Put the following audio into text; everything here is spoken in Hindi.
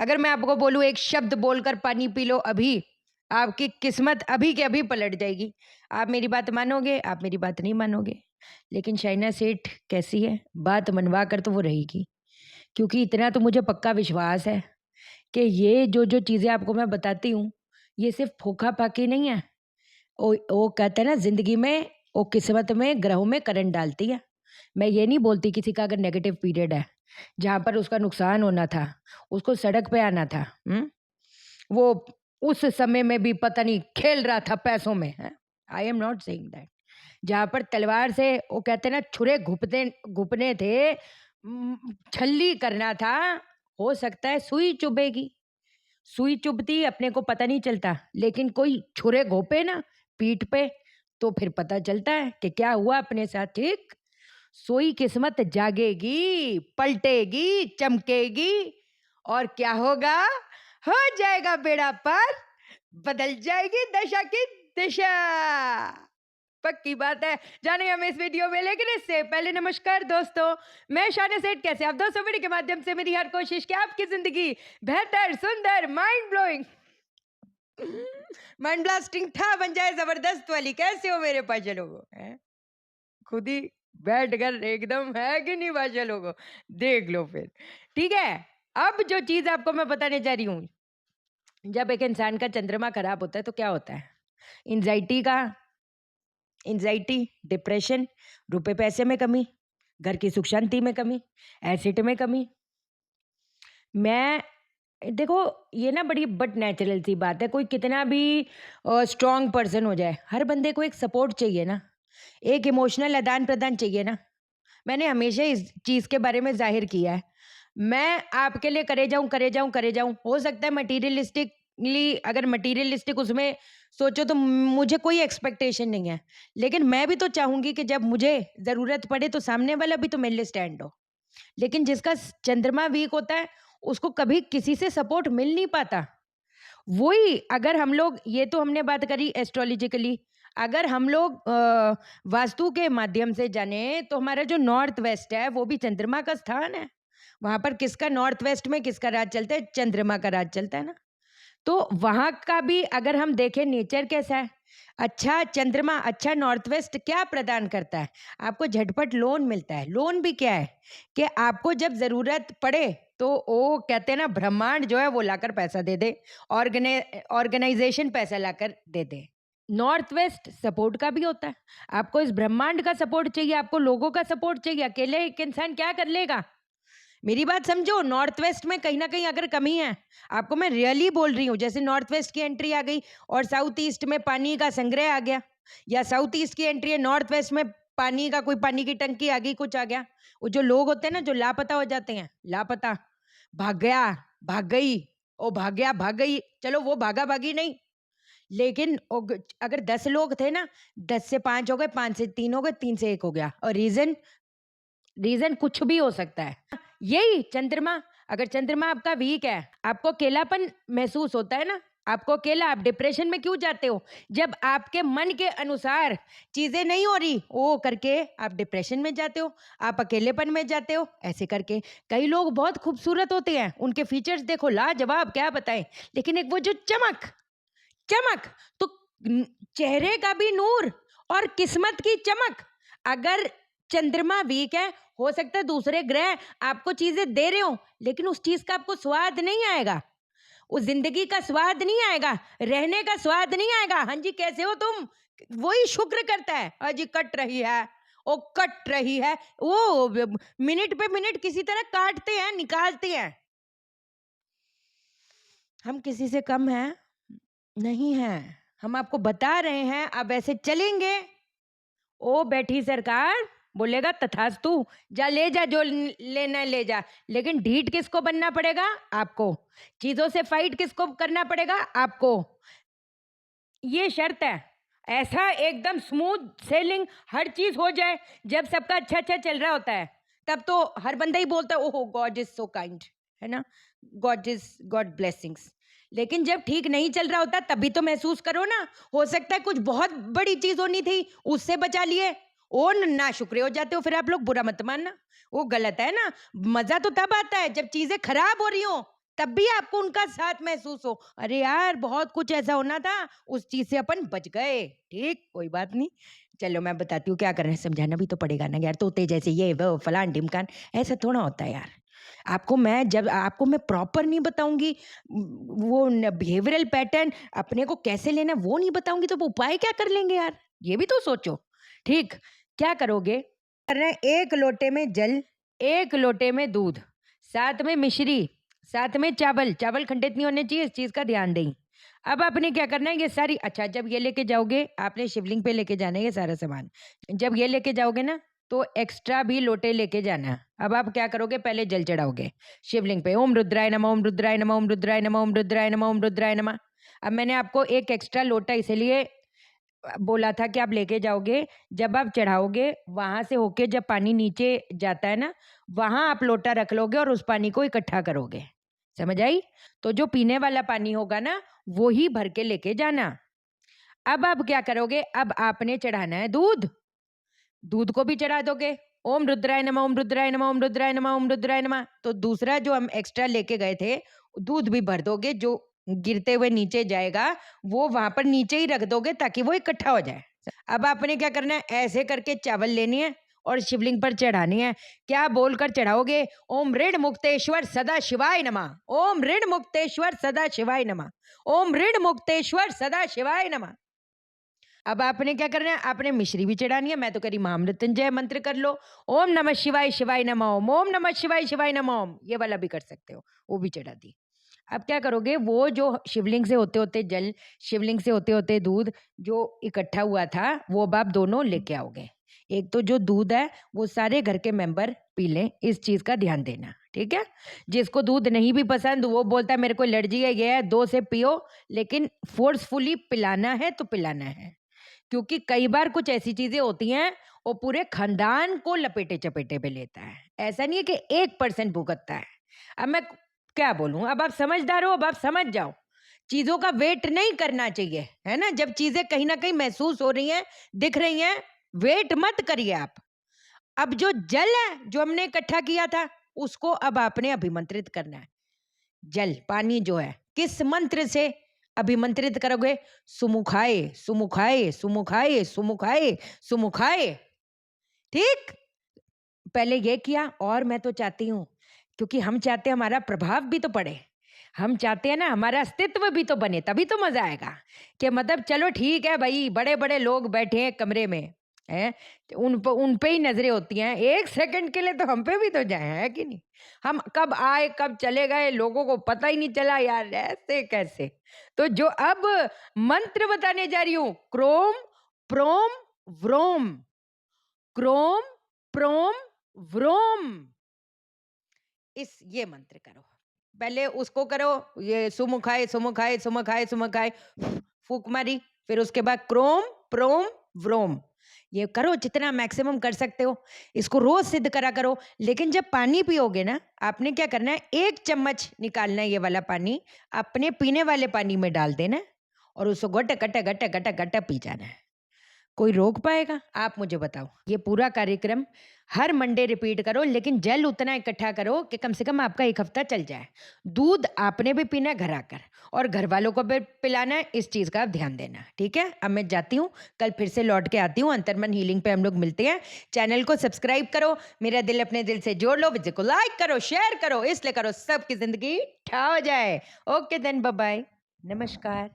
अगर मैं आपको बोलूँ एक शब्द बोलकर पानी पी लो अभी, आपकी किस्मत अभी के अभी पलट जाएगी। आप मेरी बात मानोगे, आप मेरी बात नहीं मानोगे। लेकिन शाइना सेठ कैसी है, बात मनवा कर तो वो रहेगी। क्योंकि इतना तो मुझे पक्का विश्वास है कि ये जो चीज़ें आपको मैं बताती हूँ, ये सिर्फ़ फोखा-फाकी नहीं है। वो कहते हैं ना ज़िंदगी में वो किस्मत में, ग्रहों में करंट डालती है। मैं ये नहीं बोलती किसी का अगर नेगेटिव पीरियड है, जहाँ पर उसका नुकसान होना था, उसको सड़क पे आना था, वो उस समय में भी पता नहीं खेल रहा था पैसों में, हैं? I am not saying that. जहाँ पर तलवार से वो कहते हैं ना छुरे घुपते घुपने थे, छल्ली करना था, हो सकता है सुई चुभेगी। सुई चुभती अपने को पता नहीं चलता, लेकिन कोई छुरे घोंपे ना पीठ पे, तो फिर पता चलता है कि क्या हुआ अपने साथ, ठीक? सोई किस्मत जागेगी, पलटेगी, चमकेगी और क्या होगा? हो जाएगा बेड़ा पार, बदल जाएगी दशा की दिशा। पक्की बात है। जानेंगे हम इस वीडियो में, लेकिन इससे पहले नमस्कार दोस्तों, मैं शाइना सेठ। कैसे आप दोस्तों? वीडियो के माध्यम से मेरी हर कोशिश कि आपकी ज़िंदगी बेहतर, सुंदर, माइंड ब्लोइंग माइंड ब्लास्टिंग था बन जाए ज़बरदस्त वाली। कैसे हो मेरे पाजे लोगों? हैं? खुद ही बैठ कर एकदम है कि नहीं बाजा लोगों? देख लो फिर। ठीक है? अब जो चीज़ आपको मैं बताने जा रही हूँ, जब एक इंसान का चंद्रमा खराब होता है तो क्या होता है? एंग्ज़ायटी का एंग्ज़ायटी, डिप्रेशन, रुपए-पैसे में कमी, घर की सुख शांति में कमी, एसेट में कमी। मैं देखो, ये ना बड़ी बट नेचुरल सी बात है, कोई कितना भी स्ट्रॉन्ग पर्सन हो जाए, हर बंदे को एक सपोर्ट चाहिए ना, एक इमोशनल आदान-प्रदान चाहिए ना। मैंने हमेशा इस चीज़ के बारे में ज़ाहिर किया है। मैं आपके लिए करे जाऊँ, करे जाऊँ, करे जाऊँ। हो सकता है मटीरियलिस्टिकली अगर मटीरियलिस्टिक उसमें सोचो तो मुझे कोई एक्सपेक्टेशन नहीं है। लेकिन मैं भी तो चाहूँगी कि जब मुझे ज़रूरत पड़े तो सामने वाला भी तो मेरे लिए स्टैंड हो। लेकिन जिसका चंद्रमा वीक होता है, उसको कभी किसी से सपोर्ट मिल नहीं पाता। वही अगर हम लोग, ये तो हमने बात करी एस्ट्रोलॉजिकली, अगर हम लोग वास्तु के माध्यम से जाने तो हमारा जो नॉर्थ वेस्ट है वो भी चंद्रमा का स्थान है। वहाँ पर किसका नॉर्थ वेस्ट में किसका राज चलता है? चंद्रमा का राज चलता है ना। तो वहाँ का भी अगर हम देखें नेचर कैसा है, अच्छा चंद्रमा, अच्छा नॉर्थ वेस्ट क्या प्रदान करता है? आपको झटपट लोन मिलता है। लोन भी क्या है कि आपको जब ज़रूरत पड़े तो वो कहते हैं ना ब्रह्मांड जो है वो लाकर पैसा दे दे, ऑर्गेनाइज़ेशन पैसा लाकर दे दे। नॉर्थ वेस्ट सपोर्ट का भी होता है। आपको इस ब्रह्मांड का सपोर्ट चाहिए, आपको लोगों का सपोर्ट चाहिए, अकेले एक इंसान क्या कर लेगा? मेरी बात समझो, नॉर्थ वेस्ट में कहीं न कहीं अगर कमी है, आपको मैं रियली बोल रही हूँ, जैसे नॉर्थ वेस्ट की एंट्री आ गई और साउथ ईस्ट में पानी का संग्रह आ गया, या साउथ ईस्ट की एंट्री है, नॉर्थ वेस्ट में पानी का कोई पानी की टंकी आ गई, कुछ आ गया। वो जो लोग होते हैं ना, जो लापता हो जाते हैं, लापता, भाग गया, भाग गई, ओ भाग गया, भाग गई, चलो वो भागा-भागी नहीं, लेकिन अगर 10 लोग थे ना, 10 से 5 हो गए, 5 से 3 हो गए, 3 से 1 हो गया, और रीज़न रीज़न कुछ भी हो सकता है। यही चंद्रमा, अगर चंद्रमा आपका वीक है, आपको अकेलापन महसूस होता है ना, आपको अकेला, आप डिप्रेशन में क्यों जाते हो? जब आपके मन के अनुसार चीज़ें नहीं हो रही, वो करके आप डिप्रेशन में जाते हो, आप अकेलेपन में जाते हो, ऐसे करके। कई लोग बहुत खूबसूरत होते हैं, उनके फीचर्स देखो लाजवाब, क्या बताएँ, लेकिन एक वो जो चमक चमक, तो न चेहरे का भी नूर और किस्मत की चमक, अगर चंद्रमा वीक है, हो सकता है दूसरे ग्रह आपको चीज़ें दे रहे हों, लेकिन उस चीज़ का आपको स्वाद नहीं आएगा, उस ज़िंदगी का स्वाद नहीं आएगा, रहने का स्वाद नहीं आएगा। हाँ जी, कैसे हो तुम? वही शुक्र करता है, हाँ जी, कट रही है, ओ कट रही है, वो मिनट पे मिनट किसी तरह काटते हैं, निकालते हैं। हम किसी से कम हैं? नहीं हैं। हम आपको बता रहे हैं, अब ऐसे चलेंगे, ओ बैठी सरकार, बोलेगा तथास्तु, जा ले जा जो लेना है ले जा, लेकिन ढीठ किसको बनना पड़ेगा? आपको। चीज़ों से फाइट किसको करना पड़ेगा? आपको। ये शर्त है। ऐसा एकदम स्मूथ सेलिंग हर चीज़ हो जाए, जब सबका अच्छा-अच्छा चल रहा होता है, तब तो हर बंदा ही बोलता है, ओहो! गॉड इज़ सो काइंड, है ना? God blessings. लेकिन जब ठीक नहीं चल रहा होता, तभी तो महसूस करो ना। हो सकता है कुछ बहुत बड़ी चीज़ होनी थी, उससे बचा लिए। ओ नाशुक्रे हो जाते हो फिर आप लोग, बुरा मत मानना। वो गलत है ना। मज़ा तो तब आता है जब चीज़ें खराब हो रही हों, तब भी आपको उनका साथ महसूस हो, अरे यार बहुत कुछ ऐसा होना था, उस चीज से अपन बच गए, ठीक कोई बात नहीं। चलो मैं बताती हूँ क्या करना है, समझाना भी तो पड़ेगा ना यार, तोते जैसे ये वो फलान ढिमकान, ऐसा थोड़ा होता है यार। आपको मैं प्रॉपर नहीं बताऊंगी, वो बिहेवियरल पैटर्न अपने को कैसे लेना है, वो नहीं बताऊंगी तो वो उपाय क्या कर लेंगे यार, ये भी तो सोचो। ठीक, क्या करोगे, करना है 1 लोटे में जल, 1 लोटे में दूध, साथ में मिश्री, साथ में चावल, चावल खंडित नहीं होने चाहिए, इस चीज का ध्यान दें। अब आपने क्या करना है, ये सारी, अच्छा जब ये लेके जाओगे, आपने शिवलिंग पे लेके जाना है ये सारा सामान। जब ये लेके जाओगे ना, तो एक्स्ट्रा भी लोटे लेके जाना। अब आप क्या करोगे, पहले जल चढ़ाओगे शिवलिंग पे, ओम रुद्राय नमः, ओम रुद्राय नमः, ओम रुद्राय नमः, ओम रुद्राय नमः, ओम रुद्राय नमः। अब मैंने आपको एक एक्स्ट्रा लोटा इसलिए बोला था कि आप लेके जाओगे, जब आप चढ़ाओगे वहां से होके जब पानी नीचे जाता है ना, वहां आप लोटा रख लोगे और उस पानी को इकट्ठा करोगे, समझ आई? तो जो पीने वाला पानी होगा ना, वो ही भर के लेके जाना। अब आप क्या करोगे, अब आपने चढ़ाना है दूध, दूध को भी चढ़ा दोगे, ओम रुद्राय नमः, ओम रुद्राय नमः, ओम रुद्राय नमः, ओम रुद्राय नमः। तो दूसरा जो हम एक्स्ट्रा लेके गए थे, दूध भी भर दोगे, जो गिरते हुए नीचे जाएगा वो वहां पर नीचे ही रख दोगे ताकि वो इकट्ठा हो जाए। अब आपने क्या करना है, ऐसे करके चावल लेनी है और शिवलिंग पर चढ़ानी है। क्या बोलकर चढ़ाओगे, ओम ऋण मुक्तेश्वर सदा शिवाय नमः, ओम ऋण मुक्तेश्वर सदा शिवाय नमः, ओम ऋण मुक्तेश्वर सदा शिवाय नमः। अब आपने क्या करना है, आपने मिश्री भी चढ़ानी है, मैं तो कह रही महामृत्युंजय मंत्र कर लो, ओम नमः शिवाय शिवाय नमः ओम, ओम नमः शिवाय शिवाय नमः ओम, ये वाला भी कर सकते हो, वो भी चढ़ा दी। अब क्या करोगे, वो जो शिवलिंग से होते होते जल, शिवलिंग से होते होते दूध जो इकट्ठा हुआ था, वो अब आप दोनों लेके आओगे। एक तो जो दूध है वो सारे घर के मेंबर पी लें, इस चीज का ध्यान देना, ठीक है? जिसको दूध नहीं भी पसंद वो बोलता है मेरे को एलर्जी है, ये है, 2 से पियो, लेकिन फोर्सफुली पिलाना है तो पिलाना है। क्योंकि कई बार कुछ ऐसी चीजें होती हैं वो पूरे खानदान को लपेटे चपेटे पे लेता है, ऐसा नहीं है कि 1% भुगतता है। अब मैं क्या बोलूं, अब आप समझदार हो, अब आप समझ जाओ, चीजों का वेट नहीं करना चाहिए, है ना? जब चीजें कहीं ना कहीं महसूस हो रही हैं, दिख रही हैं, वेट मत करिए आप। अब जो जल है जो हमने इकट्ठा किया था, उसको अब आपने अभिमंत्रित करना है। जल पानी जो है किस मंत्र से अभिमंत्रित करोगे, सुमुखाए सुमुखाए सुमुखाए सुमुखाए सुमुखाए, ठीक? पहले ये किया, और मैं तो चाहती हूँ, क्योंकि हम चाहते हैं हमारा प्रभाव भी तो पड़े, हम चाहते हैं ना हमारा अस्तित्व भी तो बने, तभी तो मजा आएगा। कि मतलब चलो ठीक है भाई, बड़े बड़े लोग बैठे हैं कमरे में, हैं, उन पे ही नजरें होती हैं, 1 सेकंड के लिए तो हम पे भी तो जाए, है कि नहीं? हम कब आए कब चले गए लोगों को पता ही नहीं चला यार, ऐसे कैसे? तो जो अब मंत्र बताने जा रही हूं, क्रोम प्रोम व्रोम, क्रोम प्रोम व्रोम, इस ये मंत्र करो। पहले उसको करो, ये सुमुखाय सुमुखाय सुमुखाय सुमुखाय, फूक मारी, फिर उसके बाद क्रोम प्रोम व्रोम, ये करो जितना मैक्सिमम कर सकते हो, इसको रोज सिद्ध करा करो। लेकिन जब पानी पियोगे ना, आपने क्या करना है, 1 चम्मच निकालना है, ये वाला पानी अपने पीने वाले पानी में डाल देना है और उसको गट गट गट गट गट पी जाना है। कोई रोक पाएगा? आप मुझे बताओ। ये पूरा कार्यक्रम हर मंडे रिपीट करो, लेकिन जल उतना इकट्ठा करो कि कम से कम आपका 1 हफ्ता चल जाए। दूध आपने भी पीना है घर आकर, और घर वालों को भी पिलाना है, इस चीज़ का आप ध्यान देना, ठीक है? अब मैं जाती हूँ, कल फिर से लौट के आती हूँ, अंतर्मन हीलिंग पे हम लोग मिलते हैं। चैनल को सब्सक्राइब करो, मेरा दिल अपने दिल से जोड़ लो, वीडियो को लाइक करो, शेयर करो, इसलिए करो सबकी ज़िंदगी ठा हो जाए। ओके देन, बाय बाय, नमस्कार।